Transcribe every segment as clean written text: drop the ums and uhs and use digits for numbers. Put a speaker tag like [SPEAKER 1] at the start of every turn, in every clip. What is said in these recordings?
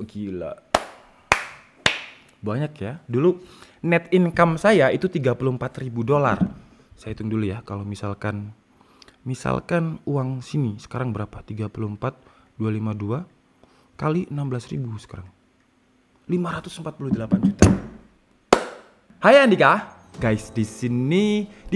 [SPEAKER 1] gila. Banyak ya. Dulu net income saya itu $34.000. Saya hitung dulu ya. Kalau misalkan uang sini sekarang berapa? 34.252 kali 16.000 sekarang. 548 juta. Hai Andika. Guys, di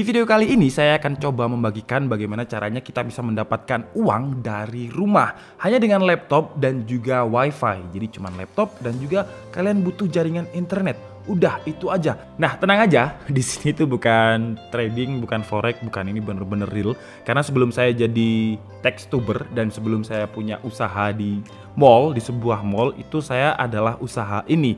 [SPEAKER 1] video kali ini saya akan coba membagikan bagaimana caranya kita bisa mendapatkan uang dari rumah hanya dengan laptop dan juga wifi. Jadi cuman laptop dan juga kalian butuh jaringan internet. Udah itu aja. Nah, tenang aja, di sini tuh bukan trading, bukan forex, bukan, ini bener-bener real. Karena sebelum saya jadi techtuber dan sebelum saya punya usaha di mall, di sebuah mall, itu saya adalah usaha ini.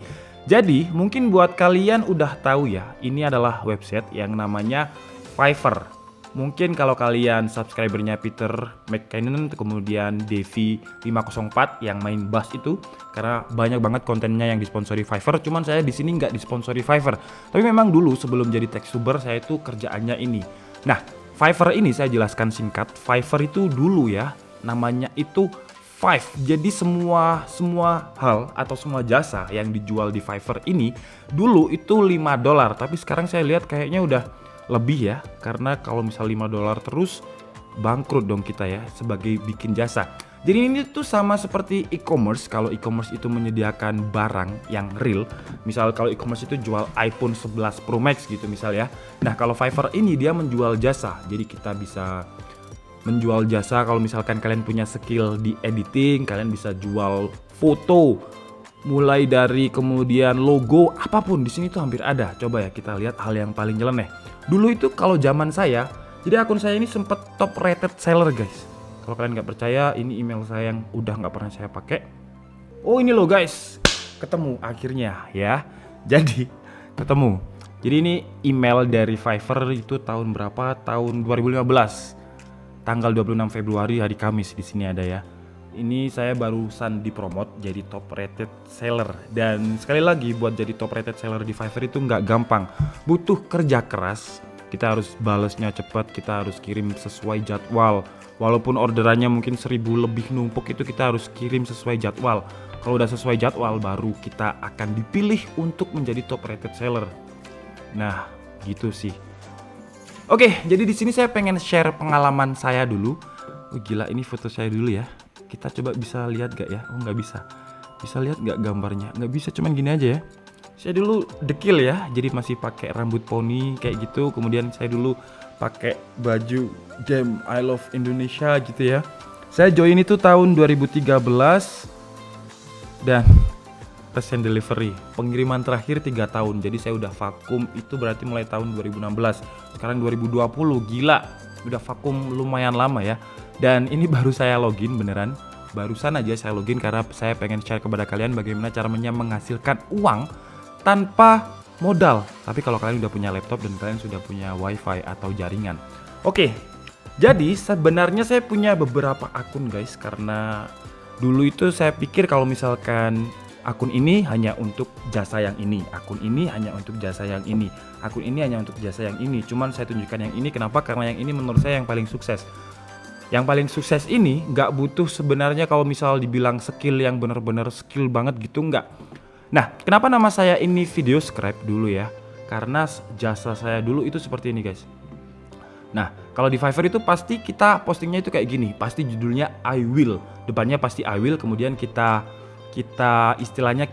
[SPEAKER 1] Jadi mungkin buat kalian udah tahu ya, ini adalah website yang namanya Fiverr. Mungkin kalau kalian subscribernya Peter McKinnon, kemudian Devi 504 yang main bass itu, karena banyak banget kontennya yang disponsori Fiverr. Cuman saya di sini nggak disponsori Fiverr. Tapi memang dulu sebelum jadi techtuber saya itu kerjaannya ini. Nah, Fiverr ini saya jelaskan singkat. Fiverr itu dulu ya, namanya itu Five. Jadi semua hal atau semua jasa yang dijual di Fiverr ini dulu itu $5, tapi sekarang saya lihat kayaknya udah lebih ya, karena kalau misal $5 terus bangkrut dong kita ya sebagai bikin jasa. Jadi ini tuh sama seperti e-commerce. Kalau e-commerce itu menyediakan barang yang real, misal kalau e-commerce itu jual iPhone 11 Pro Max gitu misal ya. Nah, kalau Fiverr ini dia menjual jasa. Jadi kita bisa menjual jasa kalau misalkan kalian punya skill di editing, kalian bisa jual foto, mulai dari kemudian logo, apapun di sini tuh hampir ada. Coba ya kita lihat hal yang paling nyeleneh. Dulu itu kalau zaman saya, jadi akun saya ini sempet top rated seller guys. Kalau kalian nggak percaya, ini email saya yang udah nggak pernah saya pakai. Oh ini loh guys, ketemu akhirnya ya. Jadi ketemu. Jadi ini email dari Fiverr itu tahun berapa? Tahun 2015. Tanggal 26 Februari hari Kamis di sini ada ya. Ini saya barusan dipromot jadi top rated seller. Dan sekali lagi buat jadi top rated seller di Fiverr itu nggak gampang. Butuh kerja keras. Kita harus balesnya cepat, kita harus kirim sesuai jadwal. Walaupun orderannya mungkin 1000 lebih numpuk, itu kita harus kirim sesuai jadwal. Kalau udah sesuai jadwal baru kita akan dipilih untuk menjadi top rated seller. Nah, gitu sih. Oke, jadi di sini saya pengen share pengalaman saya dulu. Oh, gila, ini foto saya dulu ya. Kita coba bisa lihat gak ya? Oh, nggak bisa. Bisa lihat gak gambarnya? Nggak bisa, cuman gini aja ya. Saya dulu dekil ya, jadi masih pakai rambut poni kayak gitu. Kemudian saya dulu pakai baju Damn I Love Indonesia gitu ya. Saya join itu tahun 2013 dan recent delivery, pengiriman terakhir 3 tahun. Jadi saya udah vakum itu berarti mulai tahun 2016. Sekarang 2020, gila, udah vakum lumayan lama ya. Dan ini baru saya login beneran. Barusan aja saya login karena saya pengen share kepada kalian bagaimana caranya menghasilkan uang tanpa modal. Tapi kalau kalian udah punya laptop dan kalian sudah punya wifi atau jaringan. Oke, jadi sebenarnya saya punya beberapa akun guys. Karena dulu itu saya pikir kalau misalkan akun ini hanya untuk jasa yang ini, akun ini hanya untuk jasa yang ini, akun ini hanya untuk jasa yang ini. Cuman saya tunjukkan yang ini, kenapa? Karena yang ini menurut saya yang paling sukses. Yang paling sukses ini nggak butuh sebenarnya kalau misal dibilang skill yang bener-bener skill banget gitu, nggak. Nah, kenapa nama saya ini Video Scribe dulu ya? Karena jasa saya dulu itu seperti ini guys. Nah, kalau di Fiverr itu pasti kita postingnya itu kayak gini, pasti judulnya I will, depannya pasti I will, kemudian kita istilahnya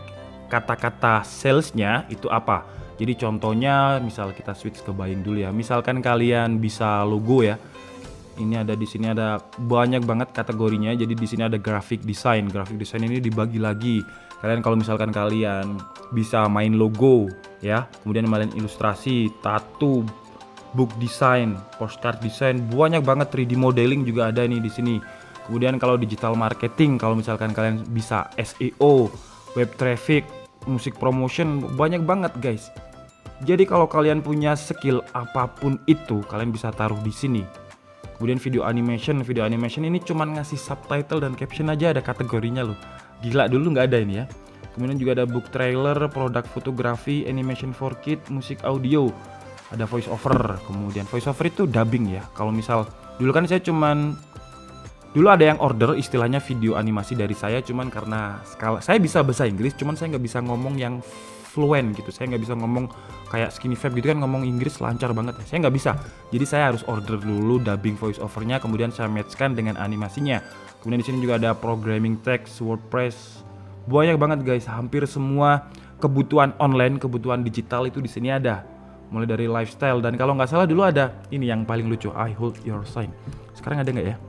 [SPEAKER 1] kata-kata salesnya itu apa. Jadi contohnya misal kita switch ke buying dulu ya. Misalkan kalian bisa logo ya. Ini ada di sini ada banyak banget kategorinya. Jadi di sini ada graphic design. Graphic design ini dibagi lagi. Kalian kalau misalkan kalian bisa main logo ya, kemudian main ilustrasi, tattoo, book design, postcard design, banyak banget 3D modeling juga ada nih di sini. Kemudian kalau digital marketing, kalau misalkan kalian bisa SEO, web traffic, musik promotion, banyak banget guys. Jadi kalau kalian punya skill apapun itu, kalian bisa taruh di sini. Kemudian video animation ini cuman ngasih subtitle dan caption aja ada kategorinya loh. Gila, dulu nggak ada ini ya. Kemudian juga ada book trailer, produk fotografi, animation for kids, musik audio, ada voice over. Kemudian voice over itu dubbing ya. Kalau misal dulu kan saya cuman Dulu ada yang order istilahnya video animasi dari saya, cuman karena saya bisa bahasa Inggris, cuman saya nggak bisa ngomong yang fluent gitu. Saya nggak bisa ngomong kayak Skinny Fab gitu kan, ngomong Inggris lancar banget. Saya nggak bisa. Jadi saya harus order dulu dubbing voice overnya, kemudian saya matchkan dengan animasinya. Kemudian di sini juga ada programming text, WordPress, banyak banget guys. Hampir semua kebutuhan online, kebutuhan digital itu di sini ada. Mulai dari lifestyle, dan kalau nggak salah dulu ada ini yang paling lucu, I hold your sign. Sekarang ada nggak ya?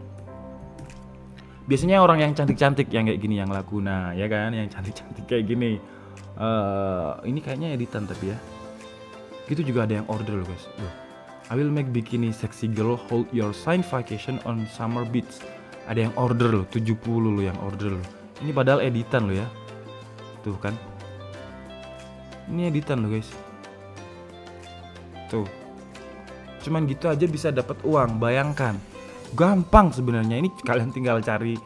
[SPEAKER 1] Biasanya orang yang cantik-cantik yang kayak gini yang laku, nah ya kan, yang cantik-cantik kayak gini. Ini kayaknya editan tapi ya. Gitu juga ada yang order loh guys. I will make bikini sexy girl hold your sign vacation on summer beach. Ada yang order loh, 70 loh yang order loh. Ini padahal editan loh ya. Tuh kan. Ini editan loh guys. Tuh. Cuman gitu aja bisa dapat uang, bayangkan. Gampang sebenarnya, ini kalian tinggal cari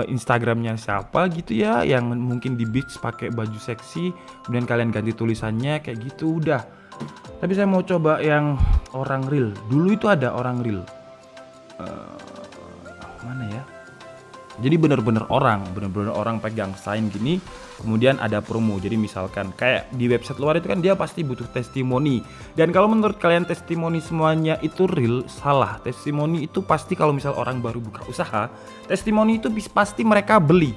[SPEAKER 1] Instagramnya siapa gitu ya, yang mungkin di beach pakai baju seksi, kemudian kalian ganti tulisannya kayak gitu udah. Tapi saya mau coba yang orang real. Dulu itu ada orang real. Mana ya? Jadi bener-bener orang pegang sign gini, kemudian ada promo. Jadi misalkan kayak di website luar itu kan dia pasti butuh testimoni. Dan kalau menurut kalian testimoni semuanya itu real, salah. Testimoni itu pasti kalau misal orang baru buka usaha, testimoni itu pasti mereka beli.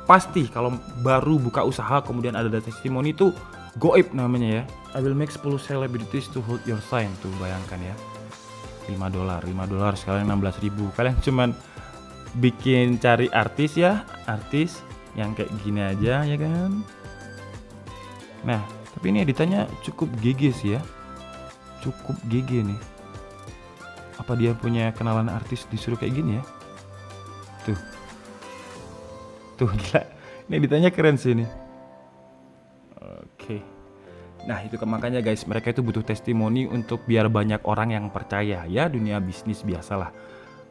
[SPEAKER 1] Pasti kalau baru buka usaha kemudian ada testimoni itu goib namanya ya. I will make 10 celebrities to hold your sign. Tuh bayangkan ya. $5 sekalian 16.000. Kalian cuman bikin cari artis ya, artis yang kayak gini aja ya kan. Nah tapi ini editannya cukup GG sih ya, cukup GG nih. Apa dia punya kenalan artis disuruh kayak gini ya? Tuh gila, ini editannya keren sih ini. Oke. Nah itu makanya guys, mereka itu butuh testimoni untuk biar banyak orang yang percaya ya, dunia bisnis biasalah.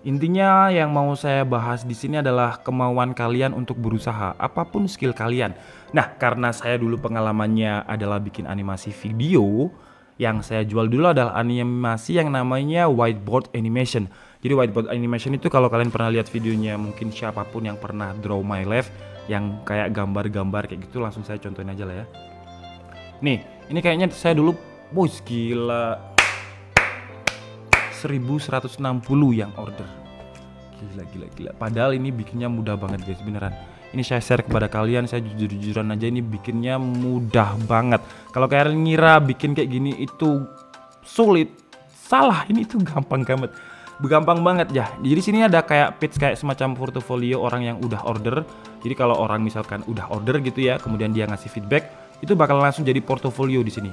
[SPEAKER 1] Intinya yang mau saya bahas di sini adalah kemauan kalian untuk berusaha, apapun skill kalian. Nah, karena saya dulu pengalamannya adalah bikin animasi video, yang saya jual dulu adalah animasi yang namanya whiteboard animation. Jadi whiteboard animation itu kalau kalian pernah lihat videonya, mungkin siapapun yang pernah draw my life, yang kayak gambar-gambar kayak gitu, langsung saya contohin aja lah ya. Nih, ini kayaknya saya dulu, bos gila. 1160 yang order. Gila. Padahal ini bikinnya mudah banget guys, beneran. Ini saya share kepada kalian, saya jujur-jujuran aja, ini bikinnya mudah banget. Kalau kalian ngira bikin kayak gini itu sulit, salah. Ini tuh gampang banget ya. Jadi sini ada kayak page kayak semacam portofolio orang yang udah order. Jadi kalau orang misalkan udah order gitu ya, kemudian dia ngasih feedback, itu bakal langsung jadi portofolio di sini.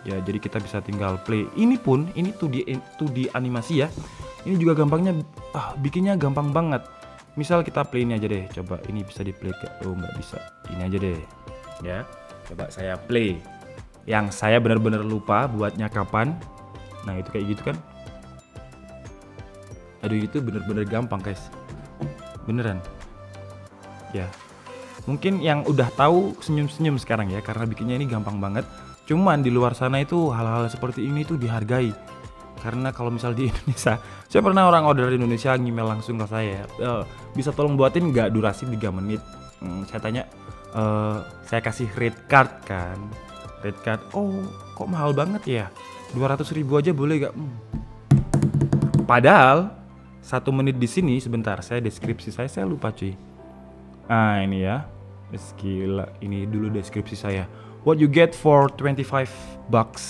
[SPEAKER 1] Ya, jadi kita bisa tinggal play. Ini pun, ini 2D animasi ya. Ini juga gampangnya, bikinnya gampang banget. Misal kita play ini aja deh. Coba ini bisa di play gak? Oh nggak bisa. Ini aja deh. Ya, coba saya play. Yang saya benar-benar lupa buatnya kapan. Nah itu kayak gitu kan. Aduh itu bener-bener gampang guys. Beneran. Ya. Mungkin yang udah tahu senyum-senyum sekarang ya, karena bikinnya ini gampang banget. Cuman di luar sana itu hal-hal seperti ini tuh dihargai. Karena kalau misal di Indonesia, saya pernah orang order di Indonesia ngemail langsung ke saya, bisa tolong buatin nggak, durasi 3 menit. Saya tanya, saya kasih rate card kan. Rate card, oh kok mahal banget ya, 200.000 aja boleh gak? Padahal 1 menit di sini, sebentar saya deskripsi saya lupa cuy. Ah ini ya, gila, ini dulu deskripsi saya. What you get for $25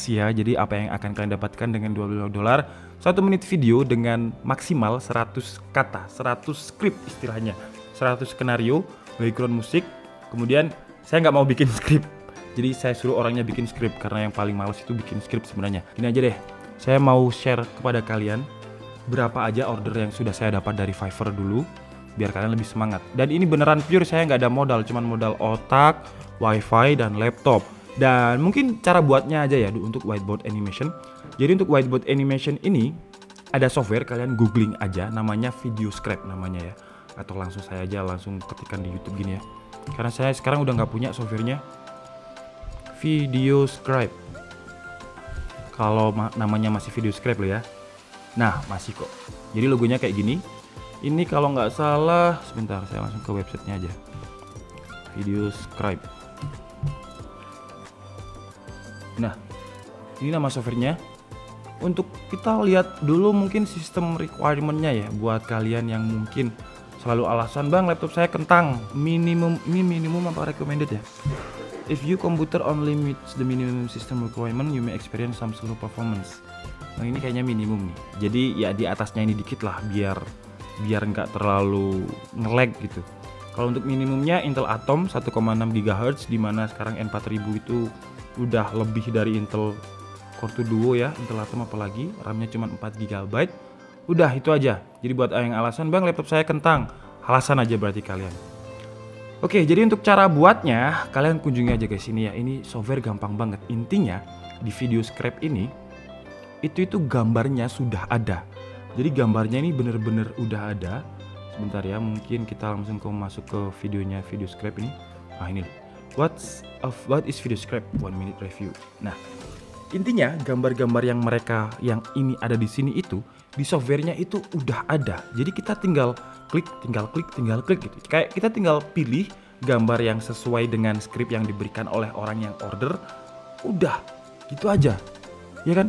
[SPEAKER 1] ya. Jadi apa yang akan kalian dapatkan dengan $25? 1 menit video dengan maksimal 100 kata, 100 skrip istilahnya, 100 skenario, background musik. Kemudian saya nggak mau bikin skrip, jadi saya suruh orangnya bikin skrip karena yang paling males itu bikin skrip sebenarnya. Ini aja deh, saya mau share kepada kalian berapa aja order yang sudah saya dapat dari Fiverr dulu, biar kalian lebih semangat. Dan ini beneran pure, saya nggak ada modal, cuman modal otak, wifi, dan laptop. Dan mungkin cara buatnya aja ya untuk whiteboard animation. Jadi untuk whiteboard animation ini ada software, kalian googling aja, namanya VideoScribe namanya ya. Atau langsung saya aja langsung ketikkan di YouTube gini ya. Karena saya sekarang udah nggak punya softwarenya. VideoScribe. Kalau namanya masih VideoScribe loh ya. Nah masih kok. Jadi logonya kayak gini. Ini kalau nggak salah, sebentar saya langsung ke websitenya aja. Videoscribe. Nah, ini nama softwarenya. Untuk kita lihat dulu mungkin sistem requirement-nya ya, buat kalian yang mungkin selalu alasan, bang laptop saya kentang, minimum apa recommended ya. If you computer only meets the minimum system requirement, you may experience some slow performance. Nah ini kayaknya minimum nih. Jadi ya di atasnya ini dikit lah, biar nggak terlalu nge-lag gitu. Kalau untuk minimumnya Intel Atom 1,6 GHz, dimana sekarang N4000 itu udah lebih dari Intel Core 2 Duo ya, Intel Atom apalagi, RAM-nya cuma 4 GB. Udah itu aja. Jadi buat yang alasan, bang laptop saya kentang, alasan aja berarti kalian. Oke, jadi untuk cara buatnya, kalian kunjungi aja guys ini ya. Ini software gampang banget. Intinya di Videoscribe ini itu gambarnya sudah ada. Jadi gambarnya ini bener-bener udah ada. Sebentar ya, mungkin kita langsung masuk ke videonya Videoscribe ini. Nah ini, what is Videoscribe 1 minute review. Nah, intinya gambar-gambar yang ini ada di sini itu di softwarenya itu udah ada. Jadi kita tinggal klik gitu. Kayak kita tinggal pilih gambar yang sesuai dengan script yang diberikan oleh orang yang order. Udah, gitu aja. Ya kan?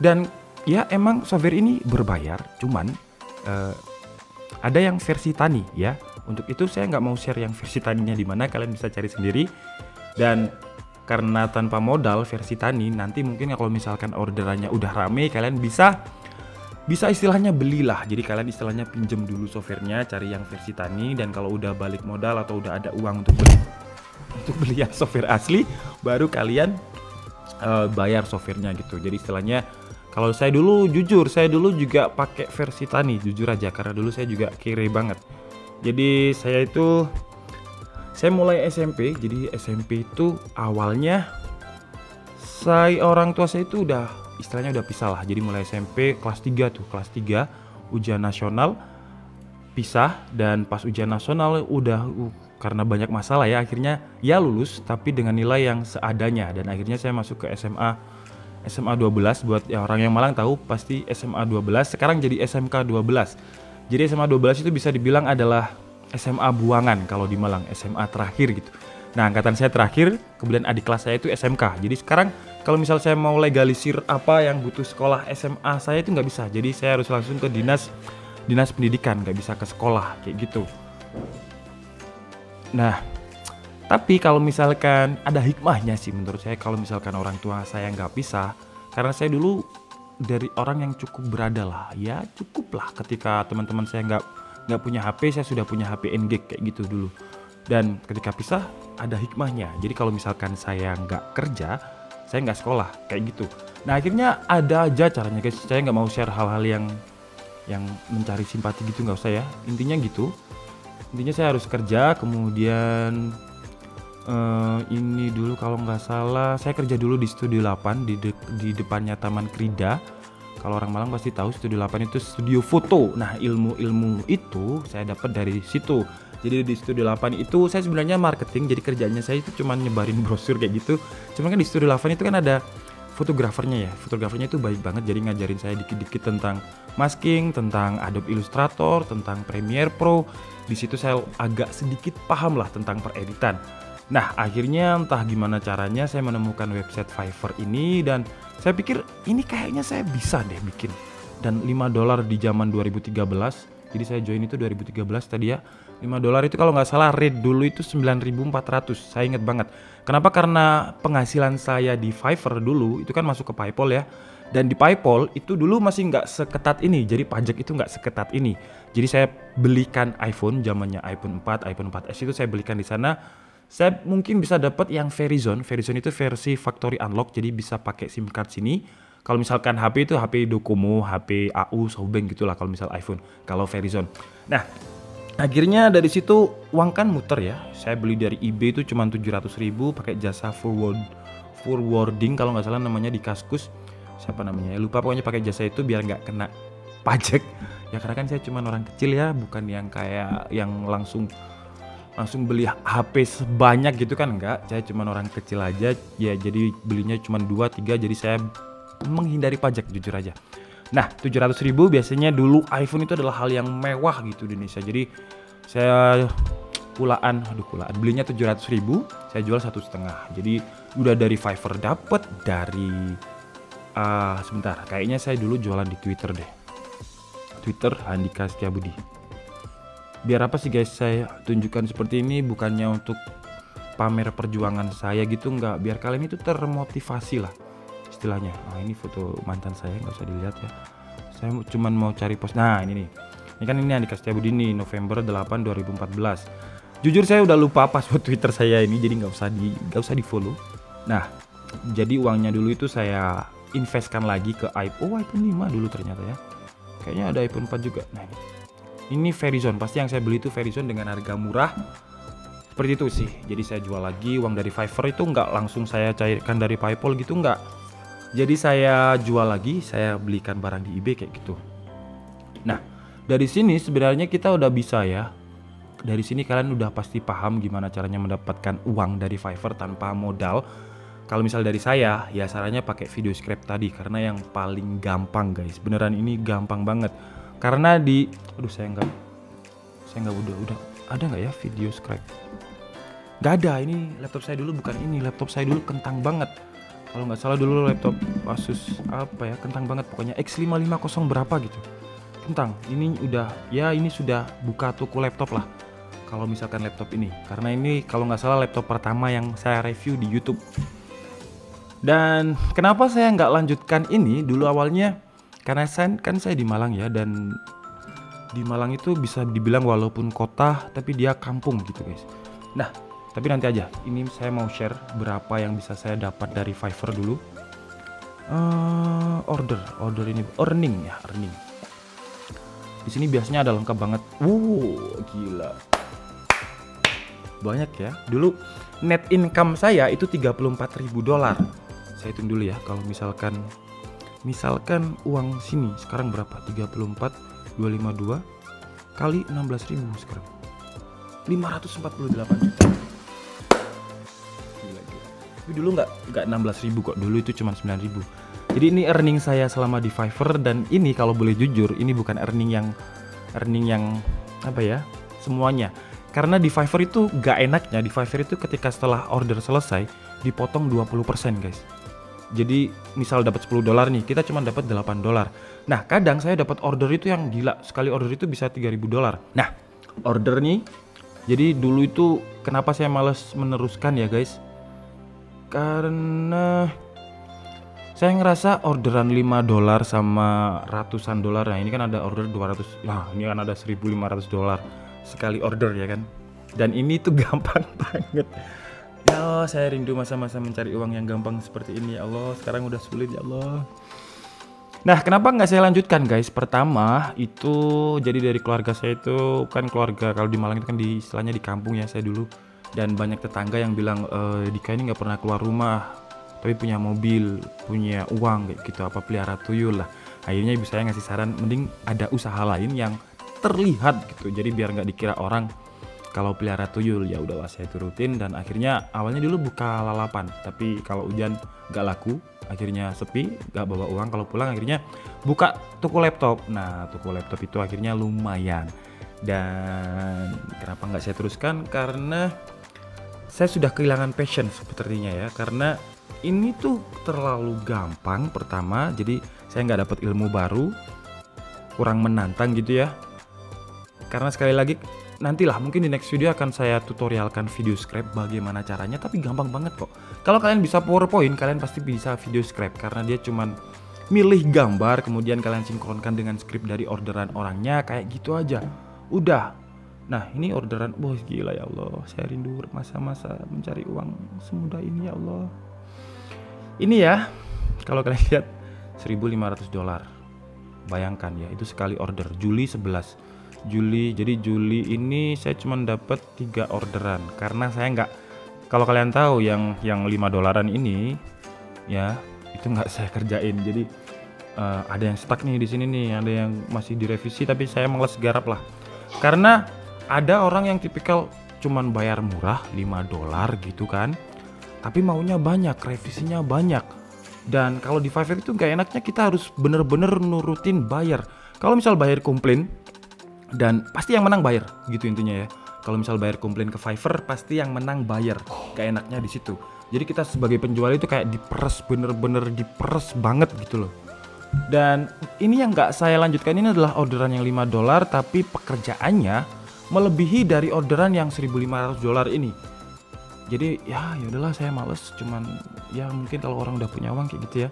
[SPEAKER 1] Dan ya emang software ini berbayar, cuman ada yang versi tani ya. Untuk itu saya nggak mau share yang versi taninya di mana, kalian bisa cari sendiri. Dan karena tanpa modal versi tani, nanti mungkin kalau misalkan orderannya udah rame, kalian bisa istilahnya belilah. Jadi kalian istilahnya pinjem dulu softwarenya, cari yang versi tani, dan kalau udah balik modal atau udah ada uang untuk beli yang software asli, baru kalian bayar softwarenya gitu. Jadi istilahnya kalau saya dulu juga pakai versi tani, jujur aja, karena dulu saya juga kere banget. Jadi saya mulai SMP, jadi SMP itu awalnya orang tua saya itu istilahnya udah pisah lah. Jadi mulai SMP kelas 3 ujian nasional pisah, dan pas ujian nasional udah karena banyak masalah ya, akhirnya ya lulus tapi dengan nilai yang seadanya, dan akhirnya saya masuk ke SMA 12. Buat orang yang Malang tahu pasti SMA 12, sekarang jadi SMK 12. Jadi SMA 12 itu bisa dibilang adalah SMA buangan kalau di Malang, SMA terakhir gitu. Nah, angkatan saya terakhir, kemudian adik kelas saya itu SMK. Jadi sekarang kalau misal saya mau legalisir apa yang butuh sekolah SMA saya itu nggak bisa. Jadi saya harus langsung ke dinas pendidikan, nggak bisa ke sekolah kayak gitu. Nah, tapi kalau misalkan ada hikmahnya sih menurut saya, kalau misalkan orang tua saya nggak pisah, karena saya dulu dari orang yang cukup berada lah, ya cukup lah ketika teman-teman saya nggak punya HP, saya sudah punya HP N-Gag kayak gitu dulu. Dan ketika pisah ada hikmahnya, jadi kalau misalkan saya nggak kerja, saya nggak sekolah kayak gitu. Nah akhirnya ada aja caranya guys, saya nggak mau share hal-hal yang mencari simpati gitu, nggak usah ya. Intinya gitu, intinya saya harus kerja, kemudian ini dulu kalau nggak salah saya kerja dulu di Studio 8 di depannya Taman Krida. Kalau orang Malang pasti tahu Studio 8 itu studio foto. Nah ilmu itu saya dapat dari situ. Jadi di Studio 8 itu saya sebenarnya marketing, jadi kerjanya saya itu cuma nyebarin brosur kayak gitu. Cuman kan di Studio 8 itu kan ada fotografernya ya. Fotografernya itu baik banget, jadi ngajarin saya dikit-dikit tentang masking, tentang Adobe Illustrator, tentang Premiere Pro. Di situ saya agak sedikit paham lah tentang pereditan. Nah akhirnya entah gimana caranya saya menemukan website Fiverr ini, dan saya pikir ini kayaknya saya bisa deh bikin. Dan $5 di zaman 2013, jadi saya join itu 2013 tadi ya. $5 itu kalau nggak salah rate dulu itu 9.400, saya inget banget. Kenapa? Karena penghasilan saya di Fiverr dulu itu kan masuk ke PayPal ya. Dan di PayPal itu dulu masih nggak seketat ini, jadi pajak itu nggak seketat ini. Jadi saya belikan iPhone, zamannya iPhone 4, iPhone 4S itu saya belikan di sana. Saya mungkin bisa dapat yang Verizon itu versi factory unlock, jadi bisa pakai SIM card sini. Kalau misalkan HP itu HP Docomo, HP AU, Softbank gitulah kalau misal iPhone, kalau Verizon. Nah, akhirnya dari situ uang kan muter ya. Saya beli dari eBay itu cuma 700.000 pakai jasa forwarding kalau nggak salah namanya di Kaskus. Siapa namanya? Ya, lupa, pokoknya pakai jasa itu biar nggak kena pajak. Ya karena kan saya cuma orang kecil ya, bukan yang kayak yang langsung beli HP sebanyak gitu kan, enggak. Saya cuma orang kecil aja ya, jadi belinya cuma 2-3, jadi saya menghindari pajak jujur aja. Nah 700.000 biasanya dulu iPhone itu adalah hal yang mewah gitu di Indonesia. Jadi saya kulaan belinya 700.000, saya jual 1,5. Jadi udah dari Fiverr dapet, dari sebentar, kayaknya saya dulu jualan di Twitter deh. Twitter Handika Setiabudi. Biar apa sih guys saya tunjukkan seperti ini, bukannya untuk pamer perjuangan saya gitu, nggak, biar kalian itu termotivasi lah istilahnya. Nah ini foto mantan saya, nggak usah dilihat ya, saya cuman mau cari post. Nah ini nih, ini kan ini Handika Setiabudi nih, November 8 2014. Jujur saya udah lupa password Twitter saya ini, jadi nggak usah di follow. Nah jadi uangnya dulu itu saya investkan lagi ke iPhone 5 dulu ternyata ya, kayaknya ada iPhone 4 juga. Nah ini Verizon, pasti yang saya beli itu Verizon dengan harga murah. Seperti itu sih. Jadi saya jual lagi, uang dari Fiverr itu nggak langsung saya cairkan dari PayPal gitu, nggak. Jadi saya jual lagi, saya belikan barang di eBay kayak gitu. Nah dari sini sebenarnya kita udah bisa ya. Dari sini kalian udah pasti paham gimana caranya mendapatkan uang dari Fiverr tanpa modal. Kalau misal dari saya, ya sarannya pakai video script tadi, karena yang paling gampang guys. Beneran ini gampang banget. Karena di, saya nggak udah ada nggak ya video script? Nggak ada. Ini laptop saya dulu bukan ini, laptop saya dulu kentang banget. Kalau nggak salah dulu laptop Asus apa ya, kentang banget pokoknya, X550 berapa gitu, kentang. Ini udah ya, ini sudah buka toko laptop lah kalau misalkan laptop ini, karena ini kalau nggak salah laptop pertama yang saya review di YouTube. Dan kenapa saya nggak lanjutkan ini dulu awalnya, karena saya di Malang ya, dan di Malang itu bisa dibilang walaupun kota tapi dia kampung gitu guys. Nah tapi nanti aja, ini saya mau share berapa yang bisa saya dapat dari Fiverr dulu. Order ini earning. Di sini biasanya ada lengkap banget. Gila. Banyak ya. Dulu net income saya itu $34.000. Saya hitung dulu ya, kalau misalkan uang sini sekarang berapa? 34 252 kali 16.000 sekarang. 548 juta. Tapi dulu nggak 16.000 kok, dulu itu cuma 9.000. Jadi ini earning saya selama di Fiverr, dan ini kalau boleh jujur ini bukan earning yang apa ya semuanya, karena di Fiverr itu nggak enaknya di Fiverr itu ketika setelah order selesai dipotong 20% guys. Jadi misal dapat $10 nih, kita cuma dapat $8. Nah kadang saya dapat order itu yang gila, sekali order itu bisa $3.000. Nah order nih, jadi dulu itu kenapa saya males meneruskan ya guys, karena saya ngerasa orderan $5 sama ratusan dolar. Nah ini kan ada order 200, nah ini kan ada $1.500 sekali order ya kan. Dan ini tuh gampang banget. Ya Allah, saya rindu masa-masa mencari uang yang gampang seperti ini ya Allah. Sekarang udah sulit ya Allah. Nah kenapa nggak saya lanjutkan guys? Pertama itu jadi dari keluarga saya itu kan, keluarga kalau di Malang itu kan di istilahnya di kampung ya saya dulu. Dan banyak tetangga yang bilang, Dika ini nggak pernah keluar rumah, tapi punya mobil, punya uang kayak gitu, apa pelihara tuyul lah. Akhirnya ibu saya ngasih saran, mending ada usaha lain yang terlihat gitu. Jadi biar nggak dikira orang kalau pelihara tuyul. Ya udahlah saya turutin, dan akhirnya awalnya dulu buka lalapan, tapi kalau hujan nggak laku, akhirnya sepi, nggak bawa uang. Kalau pulang akhirnya buka toko laptop. Nah toko laptop itu akhirnya lumayan. Dan kenapa nggak saya teruskan? Karena saya sudah kehilangan passion sepertinya ya, karena ini tuh terlalu gampang pertama, jadi saya nggak dapat ilmu baru, kurang menantang gitu ya. Karena sekali lagi nantilah mungkin di next video akan saya tutorialkan video script bagaimana caranya, tapi gampang banget kok. Kalau kalian bisa PowerPoint, kalian pasti bisa video script, karena dia cuman milih gambar kemudian kalian sinkronkan dengan script dari orderan orangnya, kayak gitu aja udah. Nah ini orderan, bos gila ya Allah, saya rindu masa-masa mencari uang semudah ini ya Allah. Ini ya, kalau kalian lihat $1.500. Bayangkan ya, itu sekali order. Juli 11 Juli, jadi Juli ini saya cuma dapat 3 orderan, karena saya nggak, kalau kalian tahu yang $5 ini ya itu nggak saya kerjain. Jadi ada yang stuck nih di sini nih, ada yang masih direvisi, tapi saya males garap lah, karena ada orang yang tipikal cuman bayar murah $5 gitu kan, tapi maunya banyak, revisinya banyak. Dan kalau di Fiverr itu gak enaknya kita harus bener-bener nurutin buyer. Kalau misal buyer komplain, dan pasti yang menang buyer gitu intinya ya. Kalau misal buyer komplain ke Fiverr, pasti yang menang buyer. Gak enaknya di situ. Jadi kita sebagai penjual itu kayak diperes, bener-bener diperes banget gitu loh. Dan ini yang gak saya lanjutkan, ini adalah orderan yang $5, tapi pekerjaannya melebihi dari orderan yang $1.500 ini. Jadi ya udahlah, saya males. Cuman ya mungkin kalau orang udah punya uang kayak gitu ya,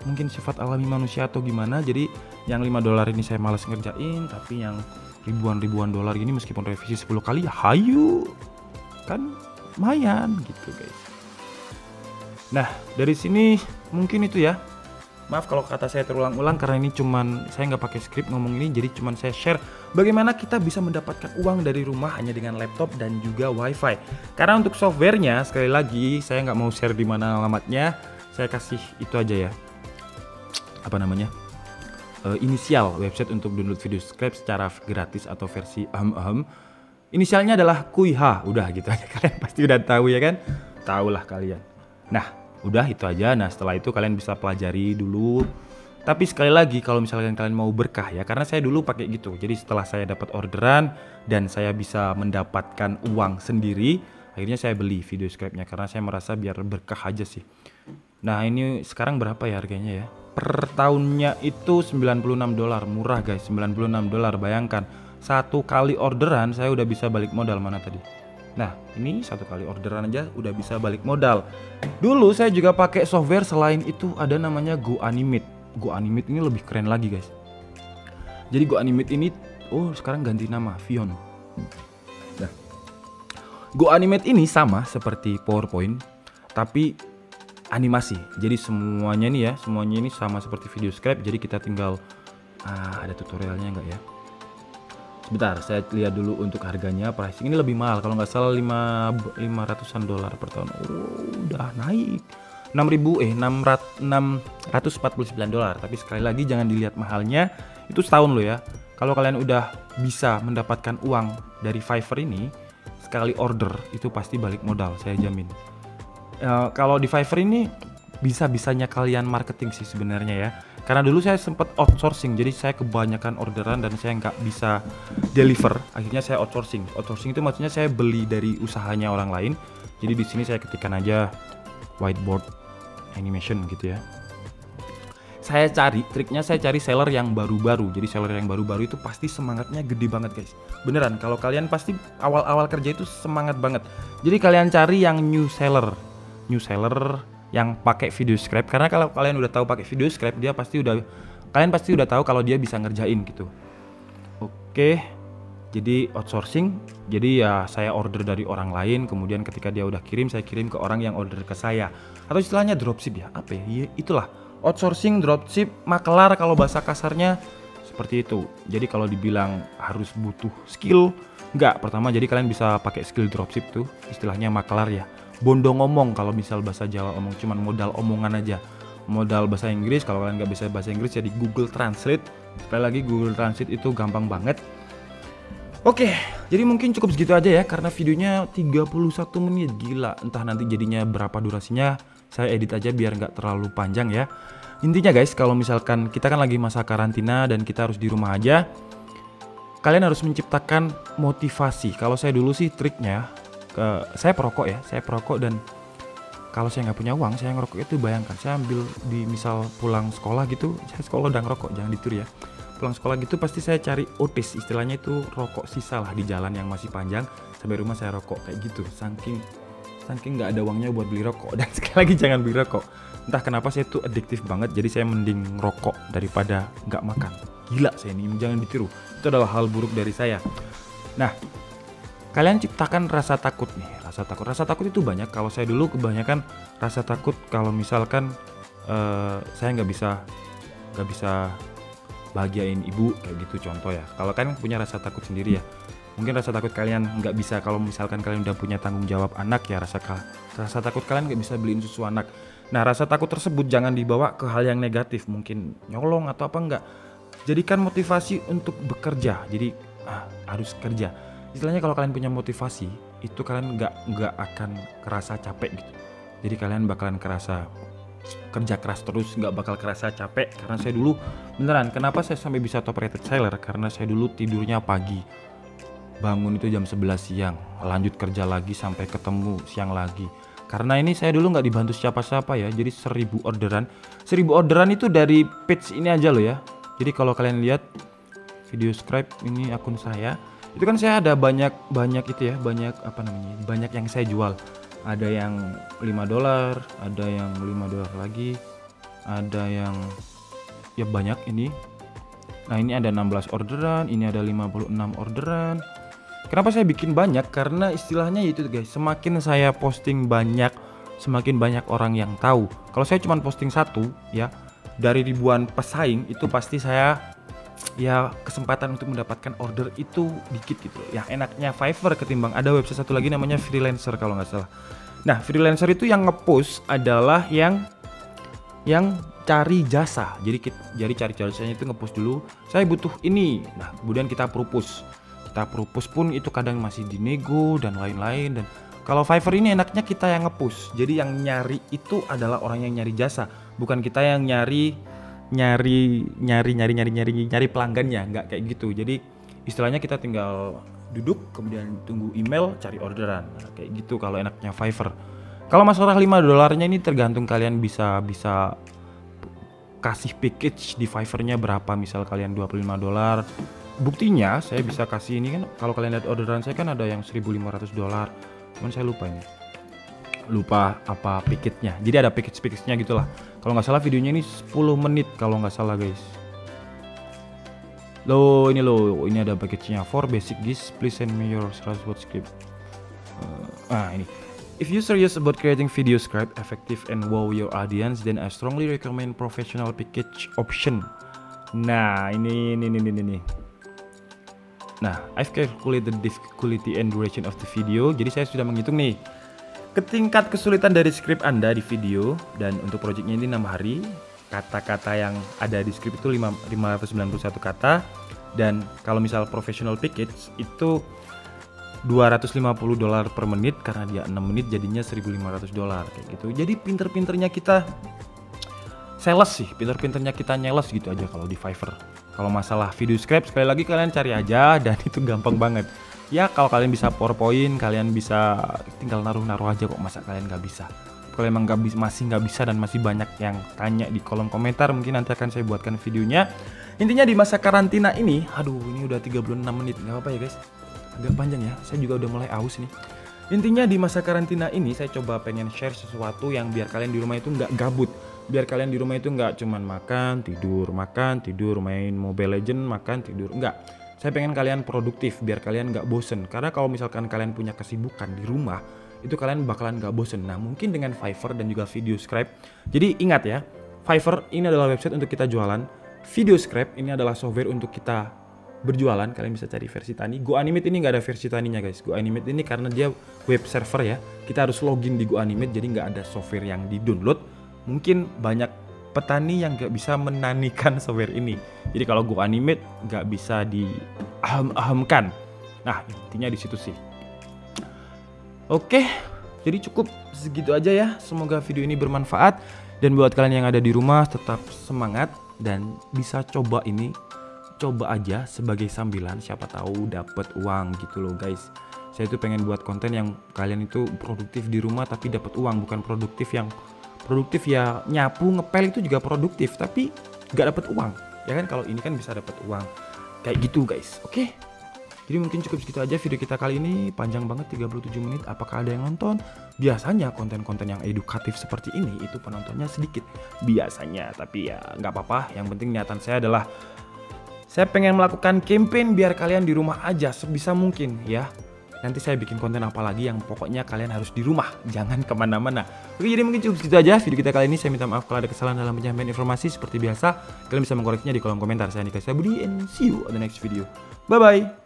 [SPEAKER 1] mungkin sifat alami manusia atau gimana. Jadi yang $5 ini saya males ngerjain, tapi yang ribuan dolar ini meskipun revisi 10 kali ya hayu, kan lumayan gitu guys. Nah dari sini mungkin itu ya. Maaf kalau kata saya terulang-ulang, karena ini cuman saya nggak pakai skrip ngomong ini, jadi cuman saya share bagaimana kita bisa mendapatkan uang dari rumah hanya dengan laptop dan juga wifi. Karena untuk softwarenya sekali lagi saya nggak mau share di mana alamatnya, saya kasih itu aja ya, apa namanya, inisial website untuk download video script secara gratis atau versi inisialnya adalah Kuiha, udah gitu aja. Kalian pasti udah tahu ya kan, tahulah kalian. Nah udah itu aja. Nah setelah itu kalian bisa pelajari dulu. Tapi sekali lagi kalau misalkan kalian mau berkah ya, karena saya dulu pakai gitu. Jadi setelah saya dapat orderan dan saya bisa mendapatkan uang sendiri, akhirnya saya beli video scriptnya karena saya merasa biar berkah aja sih. Nah ini sekarang berapa ya harganya ya? Per tahunnya itu $96, murah guys, $96. Bayangkan satu kali orderan saya udah bisa balik modal. Mana tadi? Nah ini satu kali orderan aja udah bisa balik modal. Dulu saya juga pakai software selain itu, ada namanya GoAnimate. GoAnimate ini lebih keren lagi guys. Jadi GoAnimate ini sekarang ganti nama, Vion. Nah GoAnimate ini sama seperti PowerPoint tapi animasi. Jadi semuanya nih ya, semuanya ini sama seperti video script. Jadi kita tinggal ada tutorialnya enggak ya? Bentar, saya lihat dulu untuk harganya. Pricing ini lebih mahal, kalau nggak salah $500-an per tahun. Udah naik $649. Tapi sekali lagi jangan dilihat mahalnya, itu setahun loh ya. Kalau kalian udah bisa mendapatkan uang dari Fiverr ini, sekali order itu pasti balik modal, saya jamin. Kalau di Fiverr ini bisa-bisanya kalian marketing sih sebenarnya ya. Karena dulu saya sempat outsourcing, jadi saya kebanyakan orderan dan saya nggak bisa deliver. Akhirnya saya outsourcing. Outsourcing itu maksudnya saya beli dari usahanya orang lain. Jadi di sini saya ketikkan aja whiteboard animation gitu ya. Saya cari triknya, saya cari seller yang baru-baru. Jadi seller yang baru-baru itu pasti semangatnya gede banget guys. Beneran, kalau kalian pasti awal-awal kerja itu semangat banget. Jadi kalian cari yang new seller yang pakai video script, karena kalau kalian udah tahu pakai video script, kalian pasti udah tahu kalau dia bisa ngerjain gitu. Oke, jadi outsourcing, jadi ya saya order dari orang lain, kemudian ketika dia udah kirim, saya kirim ke orang yang order ke saya. Atau istilahnya dropship ya, apa ya? Itulah outsourcing, dropship, makelar kalau bahasa kasarnya seperti itu. Jadi kalau dibilang harus butuh skill, enggak. Pertama jadi kalian bisa pakai skill dropship tuh, istilahnya makelar ya. Bondo ngomong kalau misal bahasa Jawa, omong cuman modal omongan aja. Modal bahasa Inggris, kalau kalian nggak bisa bahasa Inggris jadi Google Translate. Sekali lagi Google Translate itu gampang banget. Oke, jadi mungkin cukup segitu aja ya, karena videonya 31 menit, gila. Entah nanti jadinya berapa durasinya, saya edit aja biar nggak terlalu panjang ya. Intinya guys, kalau misalkan kita kan lagi masa karantina dan kita harus di rumah aja, kalian harus menciptakan motivasi. Kalau saya dulu sih triknya, saya perokok dan kalau saya nggak punya uang, saya ngerokok itu bayangkan, saya ambil di misal pulang sekolah gitu, saya sekolah udah ngerokok, jangan ditiru ya. Pulang sekolah gitu pasti saya cari otis, istilahnya itu rokok sisa lah di jalan yang masih panjang, sampai rumah saya rokok kayak gitu. Saking nggak ada uangnya buat beli rokok. Dan sekali lagi jangan beli rokok. Entah kenapa saya tuh adiktif banget, jadi saya mending rokok daripada nggak makan. Gila saya ini, jangan ditiru. Itu adalah hal buruk dari saya. Nah, kalian ciptakan rasa takut nih. Rasa takut itu banyak. Kalau saya dulu kebanyakan rasa takut kalau misalkan saya nggak bisa bahagiain ibu kayak gitu contoh ya. Kalau kalian punya rasa takut sendiri ya, mungkin rasa takut kalian nggak bisa, kalau misalkan kalian udah punya tanggung jawab anak ya, rasa takut kalian nggak bisa beliin susu anak. Nah rasa takut tersebut jangan dibawa ke hal yang negatif, mungkin nyolong atau apa, enggak. Jadikan motivasi untuk bekerja. Jadi harus kerja. Istilahnya kalau kalian punya motivasi, itu kalian nggak akan kerasa capek gitu. Jadi kalian bakalan kerasa kerja keras terus, nggak bakal kerasa capek. Karena saya dulu beneran, kenapa saya sampai bisa top rated seller, karena saya dulu tidurnya pagi, bangun itu jam 11 siang, lanjut kerja lagi sampai ketemu siang lagi. Karena ini saya dulu nggak dibantu siapa-siapa ya, jadi 1000 orderan itu dari page ini aja loh ya. Jadi kalau kalian lihat video subscribe ini akun saya, itu kan saya ada banyak itu ya, banyak apa namanya, banyak yang saya jual. Ada yang $5, ada yang $5 lagi, ada yang ya banyak ini. Nah ini ada 16 orderan, ini ada 56 orderan. Kenapa saya bikin banyak? Karena istilahnya itu guys, semakin saya posting banyak, semakin banyak orang yang tahu. Kalau saya cuma posting satu ya, dari ribuan pesaing itu pasti saya ya kesempatan untuk mendapatkan order itu dikit gitu. Ya enaknya Fiverr ketimbang ada website satu lagi namanya Freelancer kalau nggak salah. Nah Freelancer itu yang ngepost adalah yang cari jasa. Jadi cari jasanya itu ngepost dulu, saya butuh ini. Nah kemudian kita propose pun itu kadang masih dinego dan lain-lain. Dan kalau Fiverr ini enaknya kita yang ngepost. Jadi yang nyari itu adalah orang yang nyari jasa, bukan kita yang nyari pelanggannya, nggak kayak gitu. Jadi istilahnya kita tinggal duduk kemudian tunggu email cari orderan. Nah, kayak gitu kalau enaknya Fiverr. Kalau masalah $5-nya ini tergantung kalian bisa kasih package di Fiverr-nya berapa. Misal kalian $25, buktinya saya bisa kasih ini kan, kalau kalian lihat orderan saya kan ada yang $1.500, cuman saya lupa apa package-nya. Jadi ada package-nya gitulah. Kalau nggak salah videonya ini 10 menit kalau nggak salah guys. Ini ada package-nya. For basic gist, please send me your word script. Ini. If you serious about creating video script effective and wow your audience, then I strongly recommend professional package option. Nah, ini. Nah, I've calculated the difficulty and duration of the video. Jadi saya sudah menghitung nih tingkat kesulitan dari script Anda di video, dan untuk projectnya ini 6 hari. Kata-kata yang ada di script itu 591 kata, dan kalau misal professional package itu $250 per menit, karena dia 6 menit jadinya $1.500 kayak gitu. Jadi pinter-pinternya kita sales sih, pinter-pinternya kita nyales gitu aja kalau di Fiverr. Kalau masalah video script sekali lagi kalian cari aja, dan itu gampang banget. Ya kalau kalian bisa PowerPoint, kalian bisa tinggal naruh-naruh aja kok, masa kalian nggak bisa. Kalau emang masih nggak bisa dan masih banyak yang tanya di kolom komentar, mungkin nanti akan saya buatkan videonya. Intinya di masa karantina ini, aduh ini udah 36 menit, nggak apa-apa ya guys, agak panjang ya, saya juga udah mulai aus nih. Intinya di masa karantina ini saya coba pengen share sesuatu yang biar kalian di rumah itu nggak gabut. Biar kalian di rumah itu nggak cuman makan, tidur, main Mobile Legends, makan, tidur, enggak. Saya pengen kalian produktif biar kalian nggak bosen. Karena kalau misalkan kalian punya kesibukan di rumah, itu kalian bakalan nggak bosen. Nah mungkin dengan Fiverr dan juga Video Scribe. Jadi ingat ya, Fiverr ini adalah website untuk kita jualan. Video Scribe ini adalah software untuk kita berjualan. Kalian bisa cari versi tani. GoAnimate ini nggak ada versi taninya guys. GoAnimate ini karena dia web server ya, kita harus login di GoAnimate, jadi nggak ada software yang di download. Mungkin banyak petani yang nggak bisa menanikan software ini. Jadi kalau GoAnimate nggak bisa diahamkan. Nah intinya di situ sih. Oke, jadi cukup segitu aja ya. Semoga video ini bermanfaat, dan buat kalian yang ada di rumah tetap semangat dan bisa coba aja sebagai sambilan, siapa tahu dapat uang gitu loh guys. Saya itu pengen buat konten yang kalian itu produktif di rumah tapi dapat uang, bukan produktif ya nyapu ngepel, itu juga produktif tapi nggak dapat uang ya kan. Kalau ini kan bisa dapat uang kayak gitu guys. Oke, jadi mungkin cukup segitu aja video kita kali ini. Panjang banget, 37 menit. Apakah ada yang nonton? Biasanya konten-konten yang edukatif seperti ini itu penontonnya sedikit biasanya, tapi ya nggak apa-apa. Yang penting niatan saya adalah saya pengen melakukan campaign biar kalian di rumah aja sebisa mungkin ya. Nanti saya bikin konten apa lagi yang pokoknya kalian harus di rumah, jangan kemana-mana. Oke, jadi mungkin cukup segitu aja video kita kali ini. Saya minta maaf kalau ada kesalahan dalam penyampaian informasi. Seperti biasa, kalian bisa mengkoreksinya di kolom komentar. Saya Nika Sabudi, and see you on the next video. Bye-bye.